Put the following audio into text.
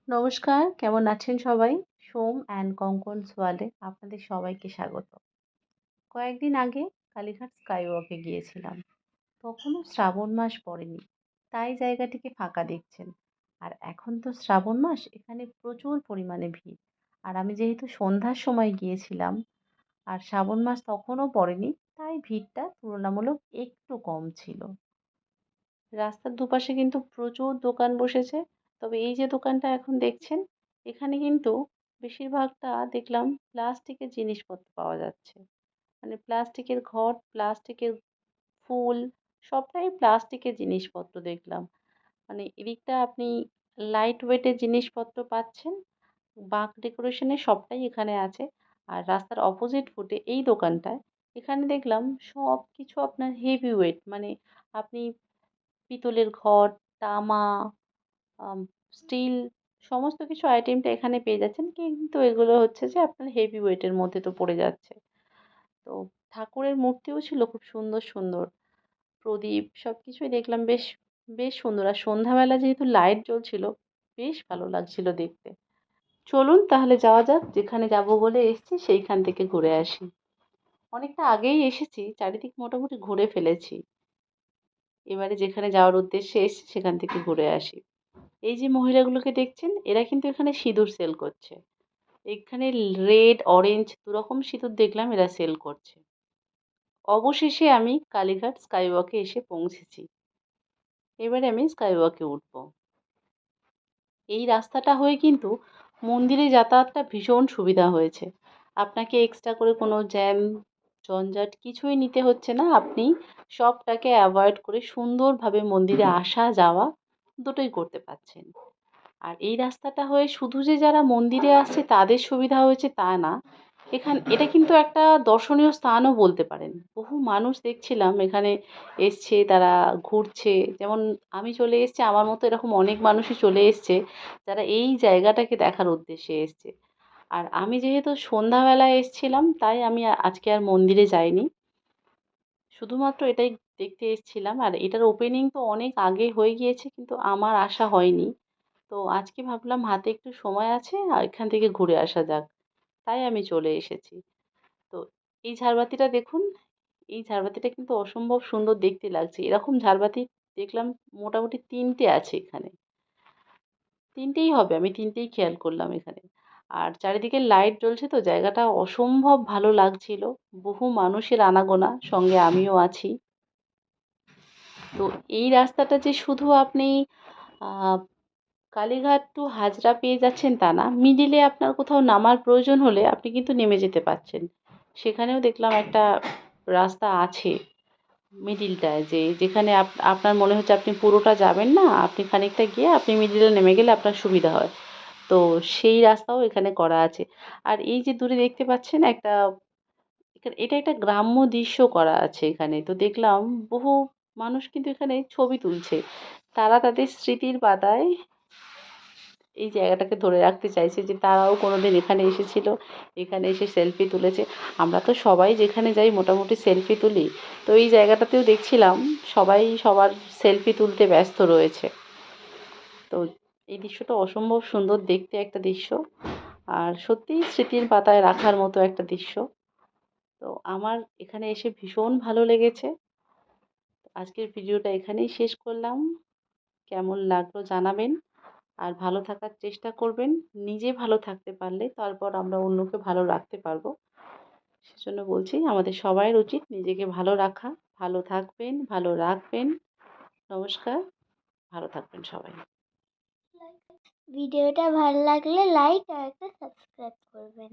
নমস্কার, কেমন আছেন সবাই? সোম অ্যান্ড কঙ্কনস ওয়ার্ল্ডে আপনাদের সবাইকে স্বাগত। কয়েকদিন আগে কালীঘাট স্কাইওয়াকে গিয়েছিলাম। তখনও শ্রাবণ মাস পড়েনি, তাই জায়গাটিকে ফাঁকা দেখছেন। আর এখন তো শ্রাবণ মাস, এখানে প্রচুর পরিমাণে ভিড়। আর আমি যেহেতু সন্ধ্যার সময় গিয়েছিলাম আর শ্রাবণ মাস তখনও পড়েনি, তাই ভিড়টা তুলনামূলক একটু কম ছিল। রাস্তার দুপাশে কিন্তু প্রচুর দোকান বসেছে। তবে এই যে দোকানটা এখন দেখছেন, এখানে কিন্তু বেশিরভাগটা দেখলাম প্লাস্টিকের জিনিসপত্র পাওয়া যাচ্ছে। মানে প্লাস্টিকের ঘট, প্লাস্টিকের ফুল, সবটাই প্লাস্টিকের জিনিসপত্র দেখলাম। মানে এদিকটা আপনি লাইট ওয়েটের জিনিসপত্র পাচ্ছেন, বাঁক ডেকোরেশনের সবটাই এখানে আছে। আর রাস্তার অপোজিট ফুটে এই দোকানটায়, এখানে দেখলাম সব কিছু আপনার হেভি ওয়েট, মানে আপনি পিতলের ঘট, তামা, আম স্টিল সমস্ত কিছু আইটেমটা এখানে পেয়ে যাচ্ছেন। কিন্তু এগুলো হচ্ছে যে আপনার হেভি ওয়েটের মধ্যে তো পড়ে যাচ্ছে। তো ঠাকুরের মূর্তিও ছিল খুব সুন্দর, সুন্দর। প্রদীপ সবকিছুই দেখলাম বেশ, বেশ সুন্দর। আর সন্ধ্যাবেলা যেহেতু লাইট জ্বলছিল, বেশ ভালো লাগছিল দেখতে। চলুন তাহলে যাওয়া যাক। যেখানে যাবো বলে এসেছি সেইখান থেকে ঘুরে আসি। অনেকটা আগেই এসেছি, চারিদিক মোটামুটি ঘুরে ফেলেছি। এবারে যেখানে যাওয়ার উদ্দেশ্যে এসেছি সেখান থেকে ঘুরে আসি। এই যে মহিলাগুলোকে দেখছেন, এরা কিন্তু এখানে সিঁদুর সেল করছে। এখানে রেড, অরেঞ্জ দুরকম সিঁদুর দেখলাম এরা সেল করছে। অবশেষে আমি কালীঘাট স্কাইওয়াকে এসে পৌঁছেছি। এবারে আমি স্কাইওয়াকে উঠবো। এই রাস্তাটা হয়ে কিন্তু মন্দিরে যাতায়াতটা ভীষণ সুবিধা হয়েছে। আপনাকে এক্সট্রা করে কোনো জ্যাম, ঝঞ্ঝাট কিছুই নিতে হচ্ছে না। আপনি সবটাকে অ্যাভয়েড করে সুন্দরভাবে মন্দিরে আসা যাওয়া দুটোই করতে পারছেন। আর এই রাস্তাটা হয়ে শুধু যে যারা মন্দিরে আসছে তাদের সুবিধা হয়েছে তা না। এটা কিন্তু একটা দর্শনীয় স্থানও বলতে পারেন। বহু মানুষ দেখছিলাম এখানে এসছে, তারা ঘুরছে। যেমন আমি চলে এসেছি, আমার মতো এরকম অনেক মানুষই চলে এসছে, যারা এই জায়গাটাকে দেখার উদ্দেশ্যে এসছে। আর আমি যেহেতু সন্ধ্যাবেলায় এসছিলাম, তাই আমি আজকে আর মন্দিরে যাইনি। শুধুমাত্র এটাই দেখতে এসছিলাম। আর এটার ওপেনিং তো অনেক আগে হয়ে গিয়েছে, কিন্তু আমার আসা হয়নি। তো আজকে ভাবলাম হাতে একটু সময় আছে, আর এখান থেকে ঘুরে আসা যাক। তাই আমি চলে এসেছি। তো এই ঝাড়বাতিটা দেখুন, এই ঝাড়বাতিটা কিন্তু অসম্ভব সুন্দর দেখতে লাগছে। এরকম ঝাড়বাতি দেখলাম মোটামুটি ৩ টে আছে এখানে। ৩ টেই হবে, আমি ৩ টেই খেয়াল করলাম এখানে। আর চারিদিকে লাইট জ্বলছে তো জায়গাটা অসম্ভব ভালো লাগছিল। বহু মানুষের আনাগোনা, সঙ্গে আমিও আছি। তো এই রাস্তাটা যে শুধু আপনি আ কালীঘাট টু হাজরা পেয়ে যাচ্ছেন তা না। মিডিলে আপনার কোথাও নামার প্রয়োজন হলে আপনি কিন্তু নেমে যেতে পারছেন। সেখানেও দেখলাম একটা রাস্তা আছে মিডিলটায়, যেখানে আপনার মনে হচ্ছে আপনি পুরোটা যাবেন না, আপনি খানিকটা গিয়ে আপনি মিডিলে নেমে গেলে আপনার সুবিধা হয়। তো সেই রাস্তাও এখানে করা আছে। আর এই যে দূরে দেখতে পাচ্ছেন একটা, এটা একটা গ্রাম্য দৃশ্য করা আছে এখানে। তো দেখলাম বহু মানুষ কিন্তু এখানে ছবি তুলছে। তারা তাদের স্মৃতির পাতায় এই জায়গাটাকে ধরে রাখতে চাইছে যে তারাও কোনোদিন এখানে এসেছিল, এখানে এসে সেলফি তুলেছে। আমরা তো সবাই যেখানে যাই মোটামুটি সেলফি তুলি। তো এই জায়গাটাতেও দেখছিলাম সবাই সবার সেলফি তুলতে ব্যস্ত রয়েছে। তো এই দৃশ্যটা অসম্ভব সুন্দর দেখতে একটা দৃশ্য। আর সত্যিই স্মৃতির পাতায় রাখার মতো একটা দৃশ্য। তো আমার এখানে এসে ভীষণ ভালো লেগেছে। আজকের ভিডিওটা এখানেই শেষ করলাম। কেমন লাগলো জানাবেন। আর ভালো থাকার চেষ্টা করবেন। নিজে ভালো থাকতে পারলে তারপর আমরা অন্যকে ভালো রাখতে পারবো। সেজন্য বলছি আমাদের সবাইয়ের উচিত নিজেকে ভালো রাখা। ভালো থাকবেন, ভালো রাখবেন। নমস্কার, ভালো থাকবেন সবাই। ভিডিওটা ভালো লাগলে লাইক আর একটা সাবস্ক্রাইব করবেন।